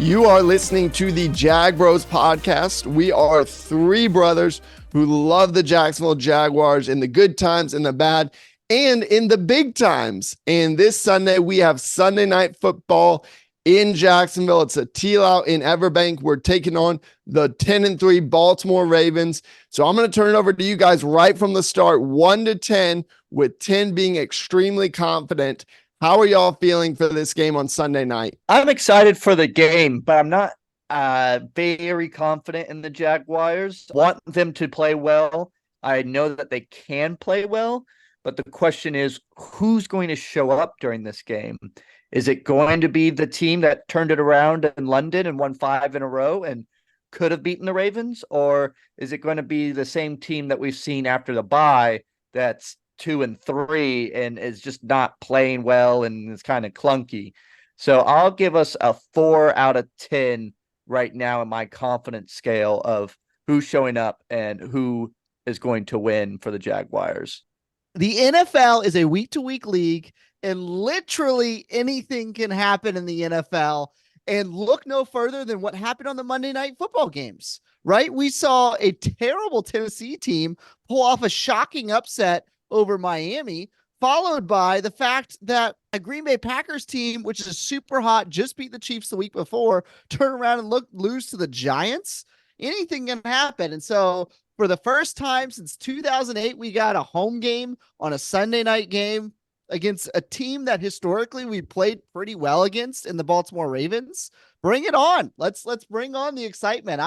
You are listening to the Jag Bros podcast. We are three brothers who love the Jacksonville Jaguars in the good times, in the bad, and in the big times. And this Sunday, we have Sunday night football in Jacksonville. It's a Teal-Out in Everbank. We're taking on the 10-3 Baltimore Ravens. So I'm going to turn it over to you guys right from the start, 1 to 10, with 10 being extremely confident. How are y'all feeling for this game on Sunday night? I'm excited for the game, but I'm not very confident in the Jaguars. I want them to play well. I know that they can play well, but the question is, who's going to show up during this game? Is it going to be the team that turned it around in London and won 5 in a row and could have beaten the Ravens? Or is it going to be the same team that we've seen after the bye that's 2-3 and is just not playing well and is kind of clunky? So I'll give us a 4 out of 10 right now in my confidence scale of who's showing up and who is going to win for the Jaguars. The NFL is a week-to-week league, and literally anything can happen in the NFL. And look no further than what happened on the Monday night football games, right? We saw a terrible Tennessee team pull off a shocking upset over Miami, followed by the fact that a Green Bay Packers team, which is super hot, just beat the Chiefs the week before, turn around and lose to the Giants. Anything can happen. And so for the first time since 2008, we got a home game on a Sunday night game against a team that historically we played pretty well against in the Baltimore Ravens. Bring it on. Let's bring on the excitement.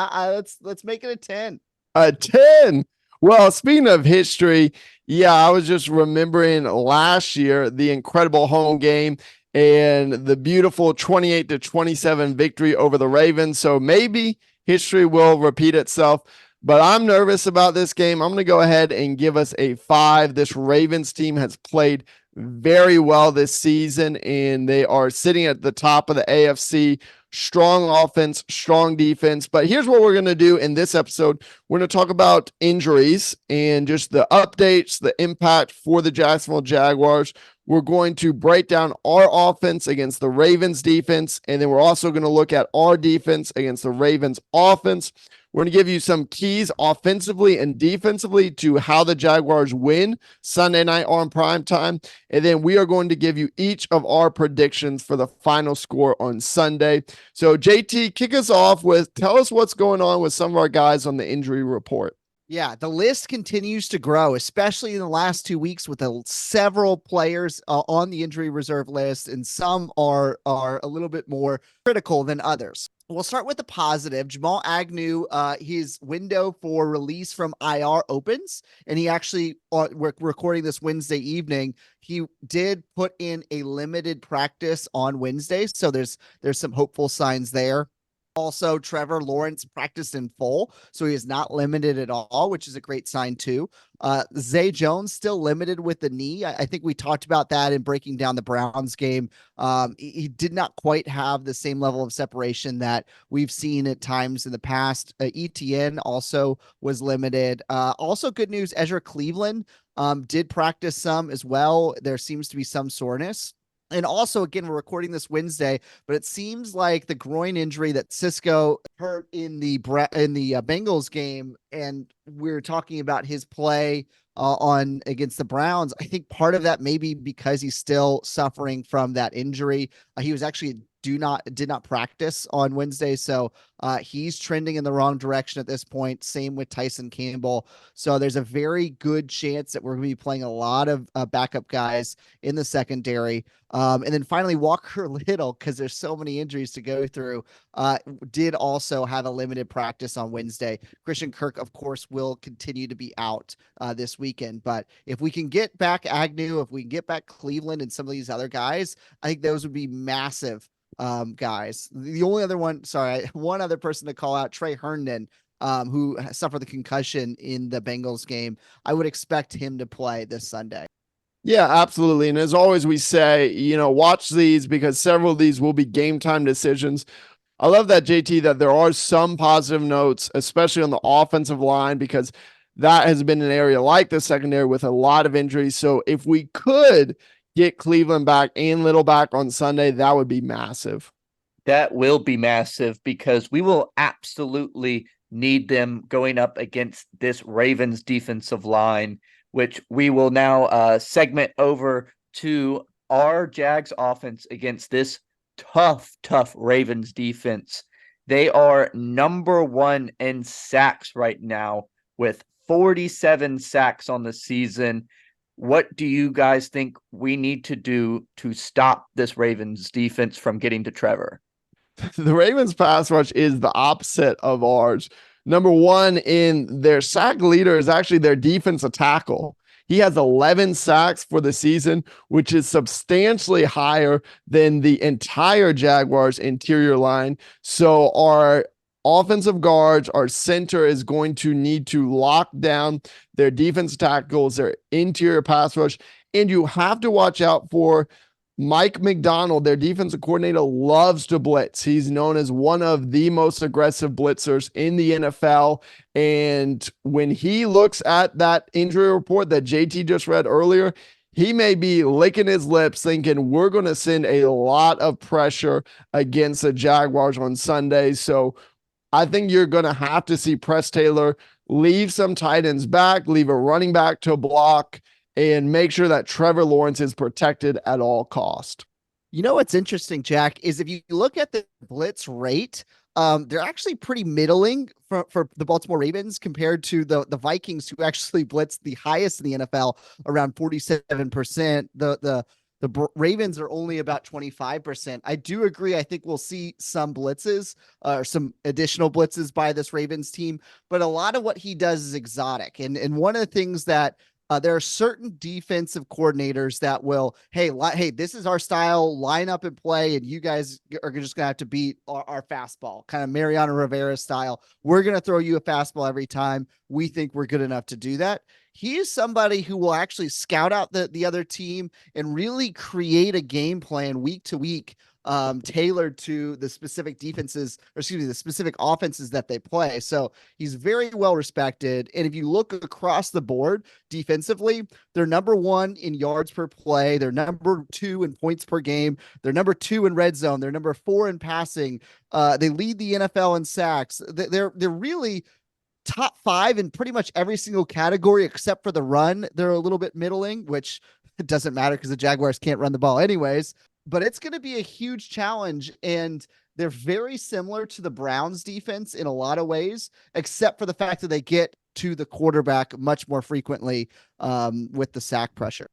Let's make it a 10. A 10. Well, speaking of history, I was just remembering last year, the incredible home game and the beautiful 28-27 victory over the Ravens. So maybe history will repeat itself, but I'm nervous about this game. I'm going to go ahead and give us a 5. This Ravens team has played very well this season, and they are sitting at the top of the AFC. Strong offense, strong defense. But here's what we're going to do in this episode. We're going to talk about injuries and just the updates, the impact for the Jacksonville Jaguars. We're going to break down our offense against the Ravens defense, and then we're also going to look at our defense against the Ravens offense. We're going to give you some keys offensively and defensively to how the Jaguars win Sunday night on prime time. And then we are going to give you each of our predictions for the final score on Sunday. So JT, kick us off with, tell us what's going on with some of our guys on the injury report. Yeah, the list continues to grow, especially in the last 2 weeks with several players on the injury reserve list, and some are a little bit more critical than others. We'll start with the positive. Jamal Agnew, his window for release from IR opens, and he actually, we're recording this Wednesday evening, he did put in a limited practice on Wednesday, so there's some hopeful signs there. Also, Trevor Lawrence practiced in full, so he is not limited at all, which is a great sign too. Zay Jones still limited with the knee. I think we talked about that in breaking down the Browns game. He did not quite have the same level of separation that we've seen at times in the past. ETN also was limited. Also good news, Ezra Cleveland did practice some as well. There seems to be some soreness. And also, again, we're recording this Wednesday, but it seems like the groin injury that Cisco hurt in the Bengals game, and we're talking about his play on against the Browns. I think part of that may be because he's still suffering from that injury. He was actually did not practice on Wednesday, so he's trending in the wrong direction at this point. Same with Tyson Campbell. So there's a very good chance that we're going to be playing a lot of backup guys in the secondary. And then finally, Walker Little, because there's so many injuries to go through, did also have a limited practice on Wednesday. Christian Kirk, of course, will continue to be out this weekend. But if we can get back Agnew, if we can get back Cleveland and some of these other guys, I think those would be massive guys. The only other one other person to call out, Trey Herndon, who suffered the concussion in the Bengals game. I would expect him to play this Sunday. Yeah, absolutely. And as always, we say, watch these because several of these will be game time decisions. I love that, JT, that there are some positive notes, especially on the offensive line, because that has been an area like the secondary with a lot of injuries. So if we could get Cleveland back and Little back on Sunday, that would be massive. That will be massive because we will absolutely need them going up against this Ravens defensive line, which we will now segment over to our Jags offense against this tough Ravens defense. They are number one in sacks right now with 47 sacks on the season. What do you guys think we need to do to stop this Ravens defense from getting to Trevor? The Ravens pass rush is the opposite of ours. Number one in their sack leader is actually their defensive tackle. He has 11 sacks for the season, which is substantially higher than the entire Jaguars interior line. So our offensive guards, our center is going to need to lock down their defense tackles, their interior pass rush. And you have to watch out for Mike McDonald, their defensive coordinator, loves to blitz. He's known as one of the most aggressive blitzers in the NFL. And when he looks at that injury report that JT just read earlier, he may be licking his lips thinking we're going to send a lot of pressure against the Jaguars on Sunday. So I think you're going to have to see Press Taylor leave some tight ends back, leave a running back to block, and make sure that Trevor Lawrence is protected at all cost. You know what's interesting, Jack, is if you look at the blitz rate, they're actually pretty middling for the Baltimore Ravens compared to the Vikings, who actually blitzed the highest in the NFL, around 47%. The Ravens are only about 25%. I do agree. I think we'll see some blitzes or some additional blitzes by this Ravens team, but a lot of what he does is exotic. And one of the things that there are certain defensive coordinators that will, hey, this is our style, line up and play, and you guys are just going to have to beat our fastball, kind of Mariano Rivera style. We're going to throw you a fastball every time. We think we're good enough to do that. He is somebody who will actually scout out the other team and really create a game plan week to week, tailored to the specific defenses, or excuse me, the specific offenses that they play. So he's very well respected. And if you look across the board defensively, they're number one in yards per play. They're number two in points per game. They're number two in red zone. They're number four in passing. They lead the NFL in sacks. They're really top five in pretty much every single category except for the run. They're a little bit middling, which it doesn't matter because the Jaguars can't run the ball anyways. But it's going to be a huge challenge, and they're very similar to the Browns defense in a lot of ways, except for the fact that they get to the quarterback much more frequently with the sack pressure.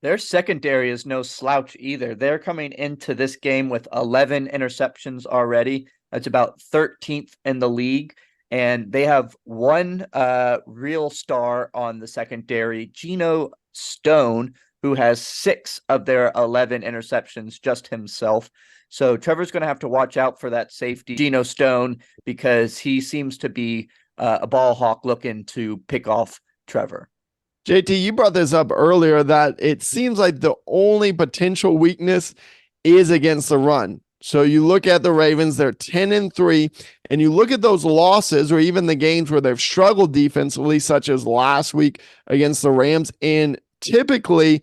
Their secondary is no slouch either. They're coming into this game with 11 interceptions already. That's about 13th in the league. And they have one real star on the secondary, Geno Stone, who has 6 of their 11 interceptions just himself. So Trevor's going to have to watch out for that safety, Geno Stone, because he seems to be a ball hawk looking to pick off Trevor. JT, you brought this up earlier that it seems like the only potential weakness is against the run. So you look at the Ravens, they're 10-3, and you look at those losses or even the games where they've struggled defensively, such as last week against the Rams, and typically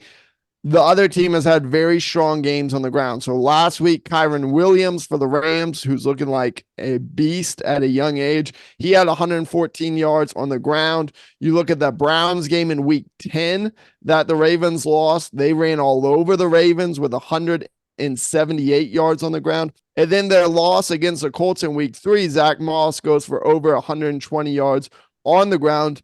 the other team has had very strong games on the ground. So last week, Kyron Williams for the Rams, who's looking like a beast at a young age, he had 114 yards on the ground. You look at that Browns game in week 10 that the Ravens lost, they ran all over the Ravens with 178 yards on the ground. And then their loss against the Colts in week 3, Zach Moss goes for over 120 yards on the ground.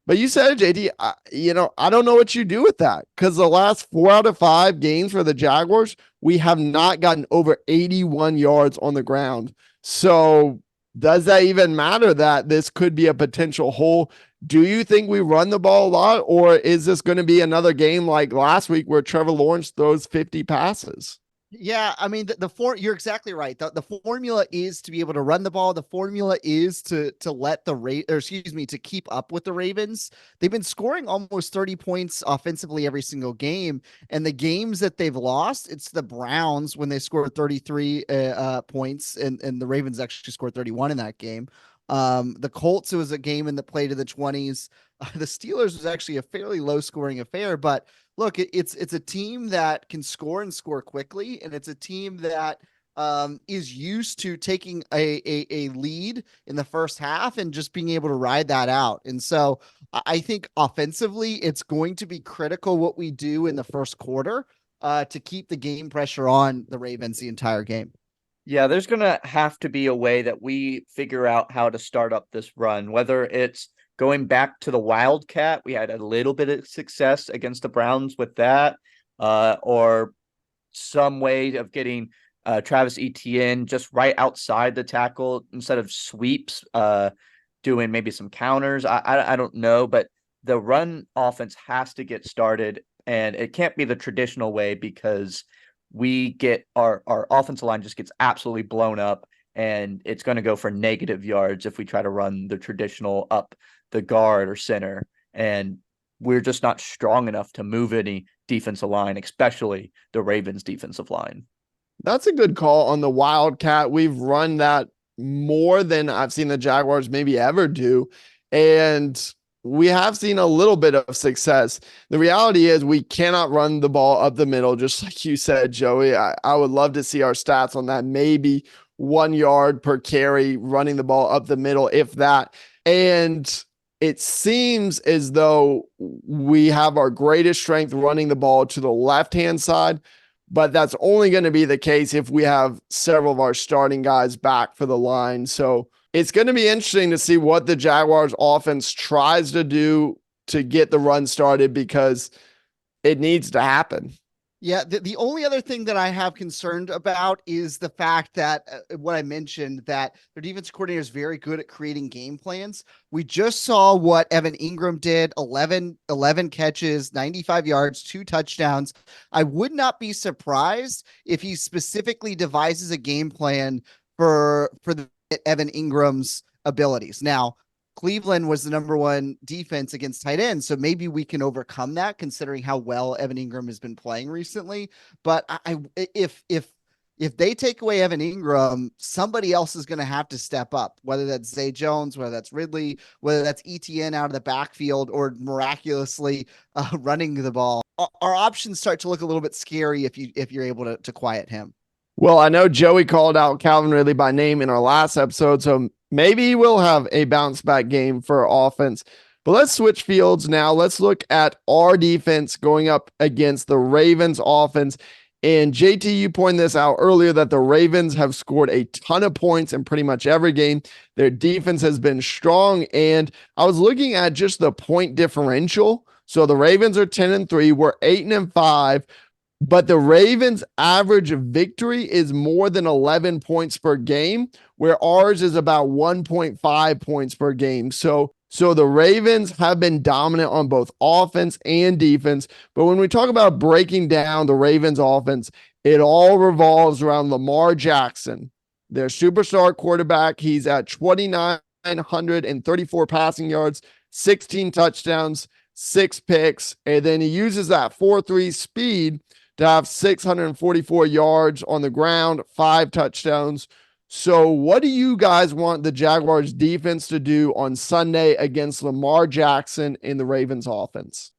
But you said, JD, I don't know what you do with that, because the last 4 out of 5 games for the Jaguars, we have not gotten over 81 yards on the ground. So does that even matter that this could be a potential hole? Do you think we run the ball a lot, or is this going to be another game like last week where Trevor Lawrence throws 50 passes? Yeah, I mean, you're exactly right. The formula is to be able to run the ball. The formula is to let to keep up with the Ravens. They've been scoring almost 30 points offensively every single game. And the games that they've lost, it's the Browns when they scored 33 points, and the Ravens actually scored 31 in that game. The Colts, it was a game in the play to the 20s. The Steelers was actually a fairly low scoring affair, but look, it's a team that can score and score quickly, and it's a team that is used to taking a lead in the first half and just being able to ride that out. And so I think offensively, it's going to be critical what we do in the first quarter to keep the game pressure on the Ravens the entire game. Yeah, there's going to have to be a way that we figure out how to start up this run, whether it's going back to the Wildcat. We had a little bit of success against the Browns with that, or some way of getting Travis Etienne just right outside the tackle instead of sweeps, doing maybe some counters. I don't know, but the run offense has to get started, and it can't be the traditional way because we get our offensive line just gets absolutely blown up, and it's going to go for negative yards if we try to run the traditional up the guard or center, and we're just not strong enough to move any defensive line, especially the Ravens defensive line. That's a good call on the Wildcat. We've run that more than I've seen the Jaguars maybe ever do. And we have seen a little bit of success. The reality is we cannot run the ball up the middle, just like you said, Joey. I would love to see our stats on that. Maybe 1 yard per carry running the ball up the middle, if that. And it seems as though we have our greatest strength running the ball to the left-hand side, but that's only going to be the case if we have several of our starting guys back for the line. So it's going to be interesting to see what the Jaguars offense tries to do to get the run started, because it needs to happen. Yeah, the only other thing that I have concerned about is the fact that what I mentioned, that their defense coordinator is very good at creating game plans. We just saw what Evan Ingram did, 11 catches, 95 yards, 2 touchdowns. I would not be surprised if he specifically devises a game plan for Evan Ingram's abilities. Now, Cleveland was the number 1 defense against tight ends, so maybe we can overcome that considering how well Evan Ingram has been playing recently. But if they take away Evan Ingram, somebody else is going to have to step up, whether that's Zay Jones, whether that's Ridley, whether that's ETN out of the backfield, or miraculously running the ball. Our options start to look a little bit scary if you're able to quiet him. Well, I know Joey called out Calvin Ridley by name in our last episode, so maybe he will have a bounce back game for offense. But let's switch fields now. Let's look at our defense going up against the Ravens offense. And JT, you pointed this out earlier that the Ravens have scored a ton of points in pretty much every game. Their defense has been strong. And I was looking at just the point differential. So the Ravens are 10-3. We're 8-5. But the Ravens' average victory is more than 11 points per game, where ours is about 1.5 points per game. So the Ravens have been dominant on both offense and defense. But when we talk about breaking down the Ravens' offense, it all revolves around Lamar Jackson, their superstar quarterback. He's at 2,934 passing yards, 16 touchdowns, 6 picks, and then he uses that 4.3 speed to have 644 yards on the ground, 5 touchdowns. So what do you guys want the Jaguars defense to do on Sunday against Lamar Jackson in the Ravens offense?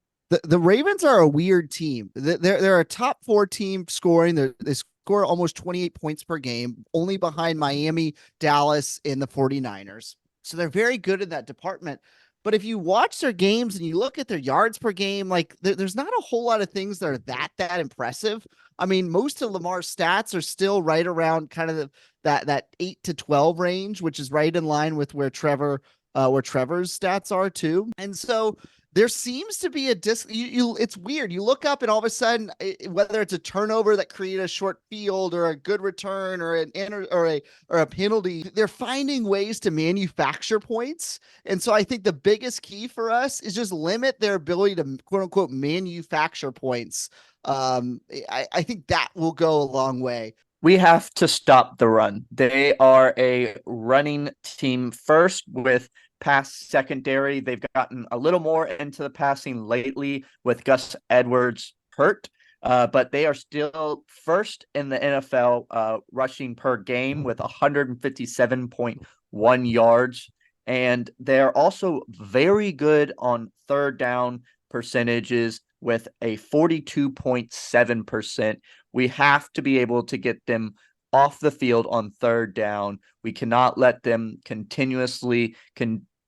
The Ravens are a weird team. They're a top 4 team scoring. They score almost 28 points per game, only behind Miami, Dallas, and the 49ers. So they're very good in that department. But if you watch their games and you look at their yards per game, like there's not a whole lot of things that are that impressive. I mean, most of Lamar's stats are still right around kind of that 8 to 12 range, which is right in line with where Trevor's stats are too. And so there seems to be it's weird. You look up and all of a sudden, whether it's a turnover that created a short field or a good return or a penalty, they're finding ways to manufacture points. And so I think the biggest key for us is just limit their ability to quote unquote manufacture points. I think that will go a long way. We have to stop the run. They are a running team first with pass secondary. They've gotten a little more into the passing lately with Gus Edwards hurt, but they are still first in the NFL rushing per game with 157.1 yards. And they're also very good on third down percentages with a 42.7%. We have to be able to get them off the field on third down. We cannot let them continuously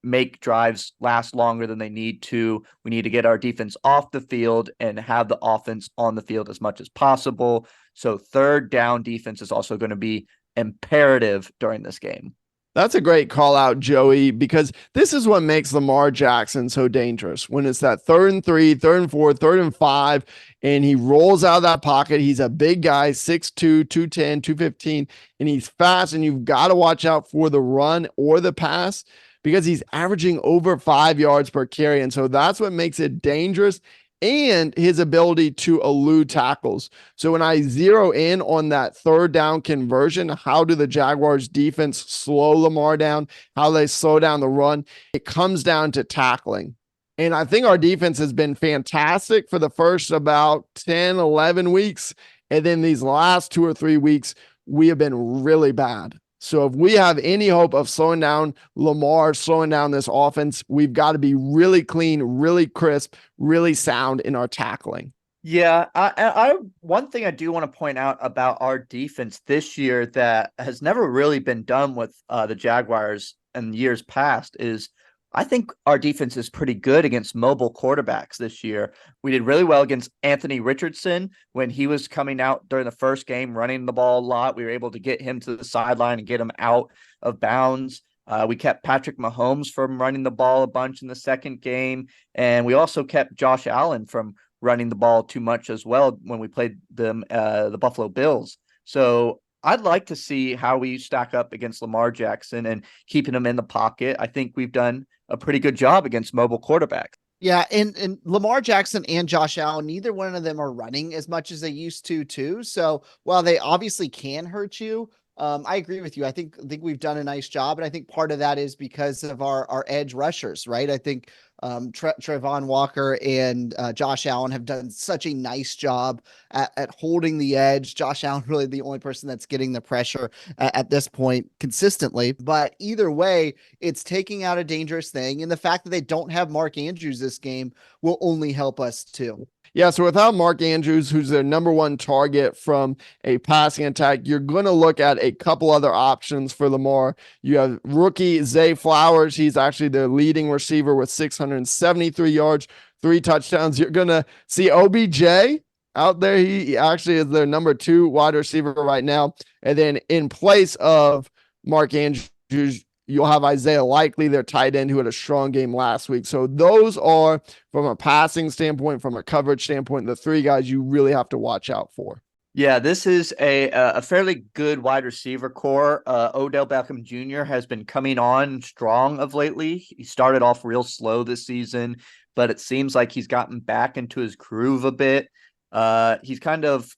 make drives last longer than they need to. We need to get our defense off the field and have the offense on the field as much as possible. So third down defense is also going to be imperative during this game. That's a great call out, Joey, because this is what makes Lamar Jackson so dangerous. When it's that 3rd and 3, 3rd and 4, 3rd and 5, and he rolls out of that pocket. He's a big guy, 6'2", 210, 215, and he's fast, and you've got to watch out for the run or the pass because he's averaging over 5 yards per carry. And so that's what makes it dangerous, and his ability to elude tackles. So when I zero in on that third down conversion, how do the Jaguars defense slow Lamar down? How they slow down the run? It comes down to tackling. And I think our defense has been fantastic for the first about 10, 11 weeks. And then these last 2 or 3 weeks, we have been really bad. So if we have any hope of slowing down Lamar, slowing down this offense, we've got to be really clean, really crisp, really sound in our tackling. Yeah, I one thing I do want to point out about our defense this year that has never really been done with the Jaguars in years past is I think our defense is pretty good against mobile quarterbacks this year. We did really well against Anthony Richardson when he was coming out during the first game, running the ball a lot. We were able to get him to the sideline and get him out of bounds. We kept Patrick Mahomes from running the ball a bunch in the second game. And we also kept Josh Allen from running the ball too much as well when we played them, the Buffalo Bills. So I'd like to see how we stack up against Lamar Jackson and keeping him in the pocket. I think we've done a pretty good job against mobile quarterbacks. Yeah, and Lamar Jackson and Josh Allen, neither one of them are running as much as they used to too. So while they obviously can hurt you, I agree with you. I think we've done a nice job, and I think part of that is because of our edge rushers, right? I think Trevon Walker and Josh Allen have done such a nice job at holding the edge. Josh Allen really the only person that's getting the pressure at this point consistently. But either way, it's taking out a dangerous thing, and the fact that they don't have Mark Andrews this game will only help us too. Yeah, so without Mark Andrews, who's their number one target from a passing attack, you're going to look at a couple other options for Lamar. You have rookie Zay Flowers. He's actually their leading receiver with 673 yards, 3 touchdowns. You're going to see OBJ out there. He actually is their number 2 wide receiver right now. And then in place of Mark Andrews, you'll have Isaiah Likely, their tight end, who had a strong game last week. So those are, from a passing standpoint, from a coverage standpoint, the 3 guys you really have to watch out for. Yeah, this is a fairly good wide receiver core. Odell Beckham Jr. has been coming on strong of lately. He started off real slow this season, but it seems like he's gotten back into his groove a bit. He's kind of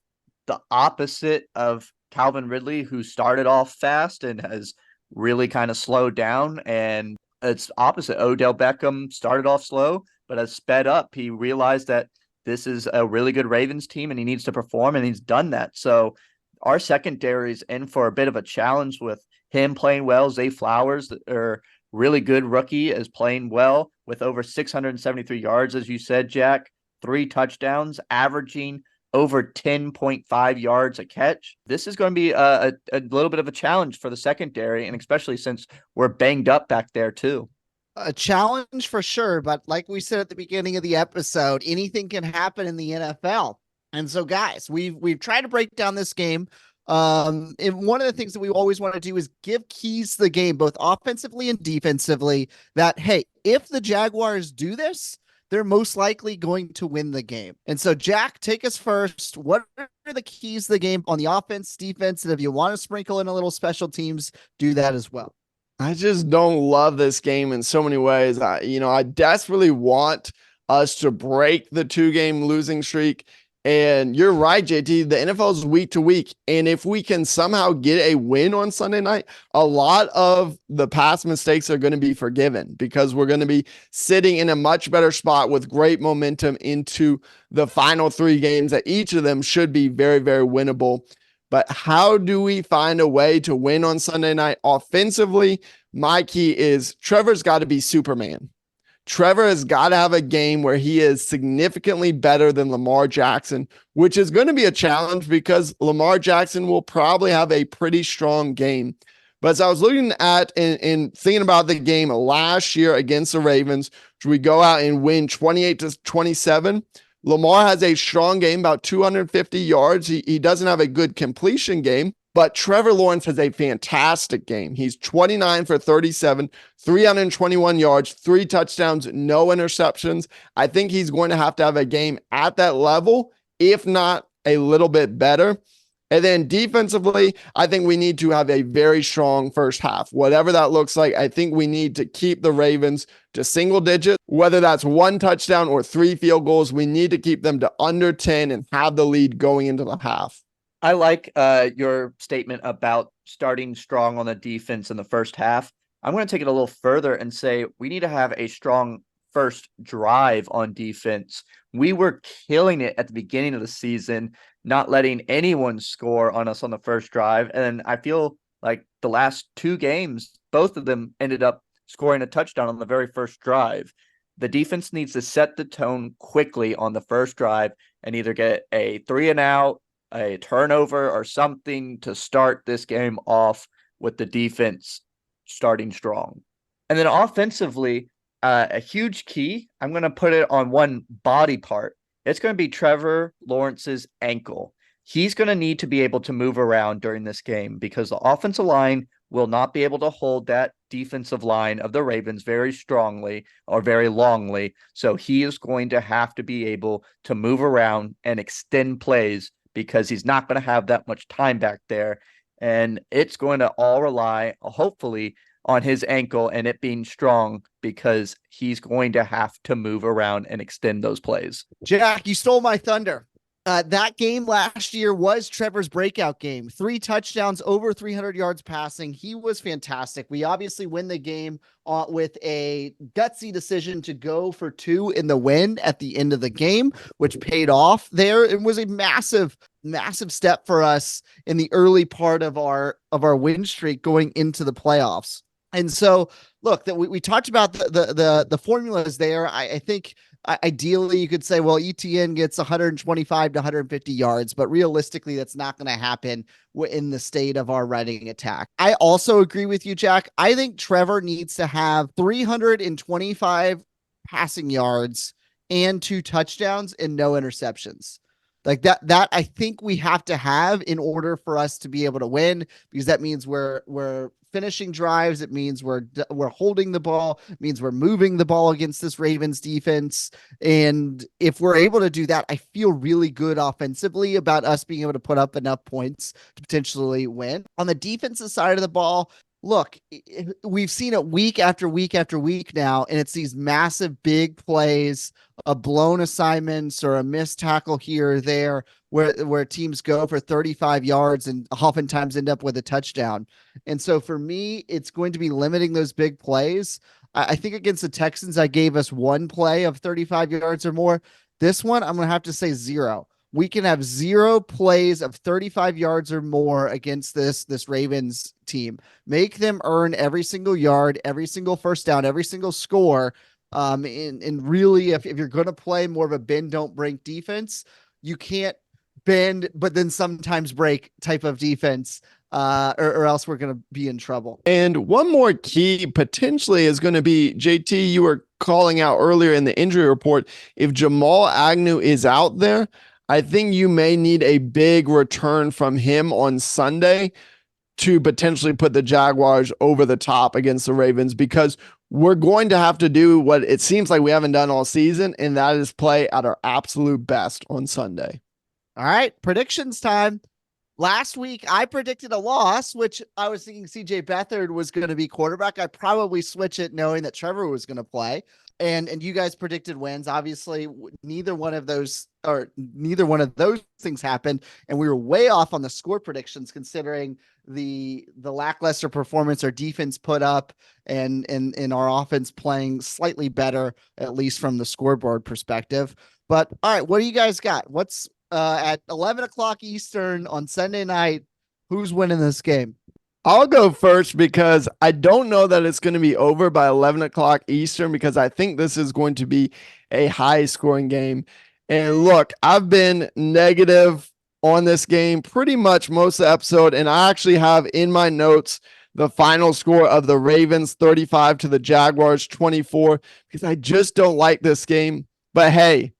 the opposite of Calvin Ridley, who started off fast and has really kind of slowed down, and it's opposite. Odell Beckham started off slow, but has sped up. He realized that this is a really good Ravens team and he needs to perform, and he's done that. So our secondary is in for a bit of a challenge with him playing well. Zay Flowers, or really good rookie, is playing well with over 673 yards, as you said, Jack, 3 touchdowns, averaging over 10.5 yards a catch. This is going to be a little bit of a challenge for the secondary, and especially since we're banged up back there too. A challenge for sure, but like we said at the beginning of the episode, anything can happen in the NFL. And so, guys, we've tried to break down this game. And one of the things that we always want to do is give keys to the game, both offensively and defensively, that, hey, if the Jaguars do this, they're most likely going to win the game. And so, Jack, take us first. What are the keys to the game on the offense, defense? And if you want to sprinkle in a little special teams, do that as well. I just don't love this game in so many ways. I desperately want us to break the 2-game losing streak. And you're right, JT, the NFL is week to week. And if we can somehow get a win on Sunday night, a lot of the past mistakes are going to be forgiven because we're going to be sitting in a much better spot with great momentum into the final 3 games that each of them should be very, very winnable. But how do we find a way to win on Sunday night offensively? My key is Trevor's got to be Superman. Trevor has got to have a game where he is significantly better than Lamar Jackson, which is going to be a challenge because Lamar Jackson will probably have a pretty strong game. But as I was looking at and thinking about the game last year against the Ravens, should we go out and win 28-27? Lamar has a strong game, about 250 yards. He doesn't have a good completion game, but Trevor Lawrence has a fantastic game. He's 29 for 37, 321 yards, 3 touchdowns, no interceptions. I think he's going to have a game at that level, if not a little bit better. And then defensively, I think we need to have a very strong first half. Whatever that looks like, I think we need to keep the Ravens to single digits, whether that's 1 touchdown or 3 field goals. We need to keep them to under 10 and have the lead going into the half. I like your statement about starting strong on the defense in the first half. I'm going to take it a little further and say we need to have a strong first drive on defense. We were killing it at the beginning of the season, not letting anyone score on us on the first drive. And I feel like the last 2 games, both of them ended up scoring a touchdown on the very first drive. The defense needs to set the tone quickly on the first drive and either get a 3-and-out, a turnover, or something to start this game off with the defense starting strong. And then offensively, a huge key, I'm going to put it on one body part. It's going to be Trevor Lawrence's ankle. He's going to need to be able to move around during this game because the offensive line will not be able to hold that defensive line of the Ravens very strongly or very longly. So he is going to have to be able to move around and extend plays because he's not going to have that much time back there. And it's going to all rely, hopefully, on his ankle and it being strong because he's going to have to move around and extend those plays. Jack, you stole my thunder. That game last year was Trevor's breakout game. 3 touchdowns, over 300 yards passing. He was fantastic. We obviously win the game with a gutsy decision to go for 2 in the win at the end of the game, which paid off there. It was a massive step for us in the early part of our win streak going into the playoffs. And so, look, that we talked about the formulas there. I think ideally you could say, well, ETN gets 125 to 150 yards, but realistically, that's not going to happen in the state of our running attack. I also agree with you, Jack. I think Trevor needs to have 325 passing yards and 2 touchdowns and no interceptions. Like that I think we have to have in order for us to be able to win, because that means we're finishing drives. It means we're holding the ball. It means we're moving the ball against this Ravens defense. And if we're able to do that, I feel really good offensively about us being able to put up enough points to potentially win. On the defensive side of the ball, look, we've seen it week after week after week now, and it's these massive big plays, a blown assignments or a missed tackle here or there where teams go for 35 yards and oftentimes end up with a touchdown. And so for me, it's going to be limiting those big plays. I think against the Texans, I gave us 1 play of 35 yards or more. This one, I'm going to have to say 0. We can have 0 plays of 35 yards or more against this Ravens team. Make them earn every single yard, every single first down, every single score. And really, if you're going to play more of a bend, don't break defense, you can't bend, but then sometimes break type of defense, or else we're going to be in trouble. And one more key potentially is going to be, JT, you were calling out earlier in the injury report, if Jamal Agnew is out there, I think you may need a big return from him on Sunday to potentially put the Jaguars over the top against the Ravens, because we're going to have to do what it seems like we haven't done all season, and that is play at our absolute best on Sunday. All right, predictions time. Last week, I predicted a loss, which I was thinking CJ Beathard was going to be quarterback. I probably switch it knowing that Trevor was going to play. And you guys predicted wins. Obviously, neither one of those things happened, and we were way off on the score predictions considering the lackluster performance our defense put up and our offense playing slightly better, at least from the scoreboard perspective. But all right, what do you guys got? What's at 11 o'clock Eastern on Sunday night? Who's winning this game? I'll go first because I don't know that it's going to be over by 11 o'clock Eastern because I think this is going to be a high scoring game. And look, I've been negative on this game pretty much most of the episode, and I actually have in my notes the final score of the Ravens 35 to the Jaguars 24 because I just don't like this game. But hey,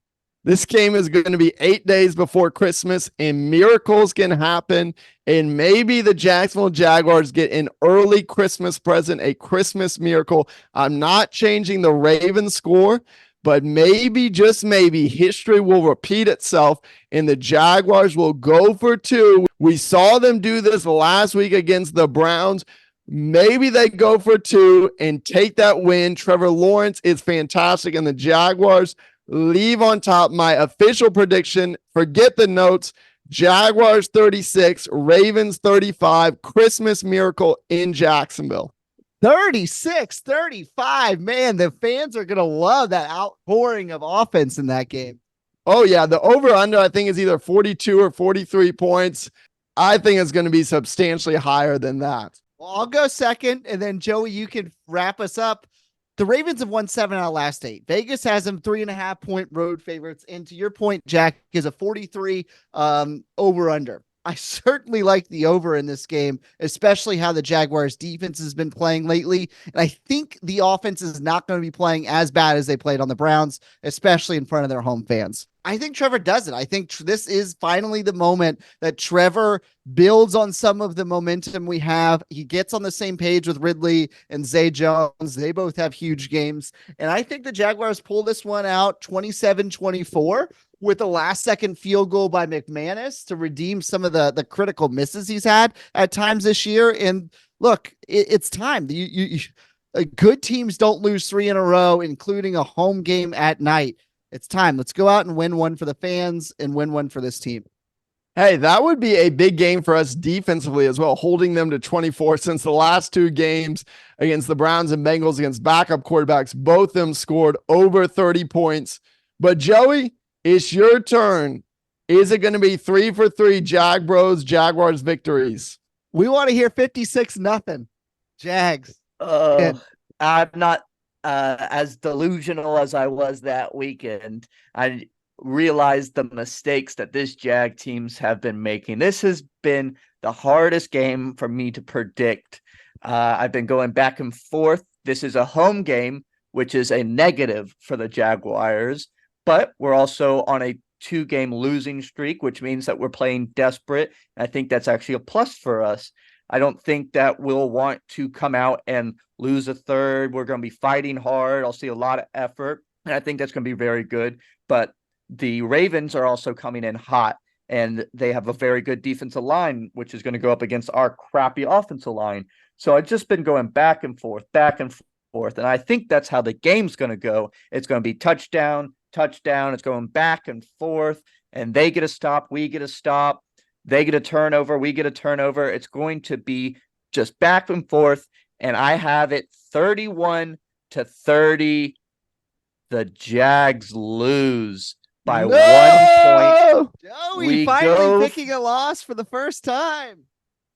this game is going to be 8 days before Christmas, and miracles can happen. And maybe the Jacksonville Jaguars get an early Christmas present, a Christmas miracle. I'm not changing the Ravens score, but maybe, just maybe, history will repeat itself and the Jaguars will go for two. We saw them do this last week against the Browns. Maybe they go for two and take that win. Trevor Lawrence is fantastic, and the Jaguars leave on top. My official prediction, forget the notes, Jaguars 36, Ravens 35, Christmas miracle in Jacksonville. 36-35. Man, the fans are going to love that outpouring of offense in that game. Oh, yeah. The over-under, I think, is either 42 or 43 points. I think it's going to be substantially higher than that. Well, I'll go second, and then Joey, you can wrap us up. The Ravens have won 7 out of last 8. Vegas has them 3.5-point road favorites. And to your point, Jack, is a 43 over-under. I certainly like the over in this game, especially how the Jaguars defense has been playing lately. And I think the offense is not going to be playing as bad as they played on the Browns, especially in front of their home fans. I think Trevor does it. I think this is finally the moment that Trevor builds on some of the momentum we have. He gets on the same page with Ridley and Zay Jones. They both have huge games. And I think the Jaguars pull this one out 27-24 with a last-second field goal by McManus to redeem some of the critical misses he's had at times this year. And look, it's time. Good teams don't lose 3 in a row, including a home game at night. It's time. Let's go out and win one for the fans and win one for this team. Hey, that would be a big game for us defensively as well, holding them to 24 since the last 2 games against the Browns and Bengals against backup quarterbacks. Both of them scored over 30 points. But Joey, it's your turn. Is it going to be 3 for 3 Jag Bros Jaguars victories? We want to hear 56-0 Jags. I'm not as delusional as I was that weekend. I realized the mistakes that this Jag teams have been making. This has been the hardest game for me to predict. I've been going back and forth. This is a home game, which is a negative for the Jaguars, but we're also on a 2-game losing streak, which means that we're playing desperate. I think that's actually a plus for us. I don't think that we'll want to come out and lose a third. We're going to be fighting hard. I'll see a lot of effort, and I think that's going to be very good. But the Ravens are also coming in hot, and they have a very good defensive line, which is going to go up against our crappy offensive line. So I've just been going back and forth, and I think that's how the game's going to go. It's going to be touchdown. It's going back and forth, and they get a stop, we get a stop. They get a turnover, we get a turnover. It's going to be just back and forth, and I have it 31-30. The Jags lose by 1 point. Joey finally picking a loss for the first time.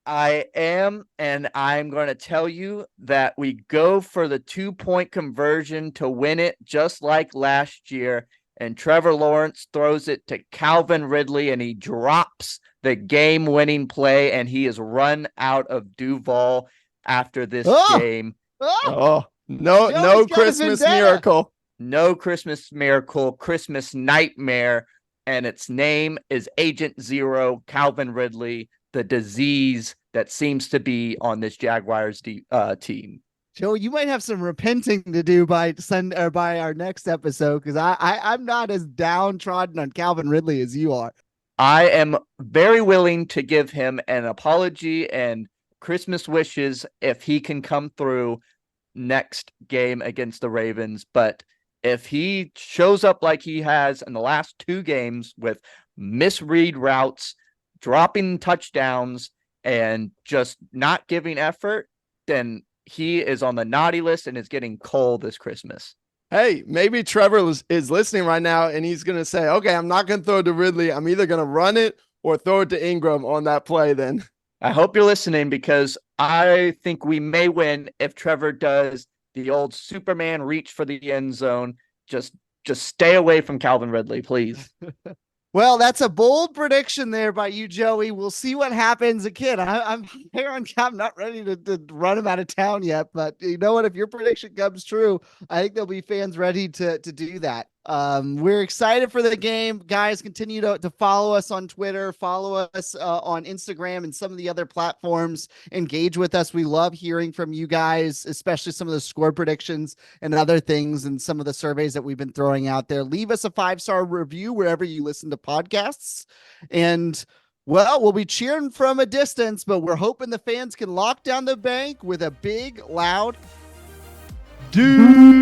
I am, and I'm going to tell you that we go for the 2-point conversion to win it, just like last year. And Trevor Lawrence throws it to Calvin Ridley, and he drops the game-winning play, and he is run out of Duval after this game. No Christmas miracle. No Christmas miracle, Christmas nightmare, and its name is Agent Zero, Calvin Ridley, the disease that seems to be on this Jaguars team. Joe, you might have some repenting to do by our next episode, because I'm not as downtrodden on Calvin Ridley as you are. I am very willing to give him an apology and Christmas wishes if he can come through next game against the Ravens. But if he shows up like he has in the last 2 games with misread routes, dropping touchdowns, and just not giving effort, then he is on the naughty list and is getting cold this Christmas. Hey, maybe Trevor is listening right now and he's going to say, okay, I'm not going to throw it to Ridley. I'm either going to run it or throw it to Ingram on that play then. I hope you're listening because I think we may win if Trevor does the old Superman reach for the end zone. Just stay away from Calvin Ridley, please. Well, that's a bold prediction there by you, Joey. We'll see what happens. Again, I'm here on cap, not ready to run him out of town yet. But you know what? If your prediction comes true, I think there'll be fans ready to do that. We're excited for the game. Guys, continue to follow us on Twitter, follow us on Instagram and some of the other platforms. Engage with us. We love hearing from you guys, especially some of the score predictions and other things and some of the surveys that we've been throwing out there. Leave us a 5-star review wherever you listen to podcasts. And well, we'll be cheering from a distance, but we're hoping the fans can lock down the bank with a big, loud Duval.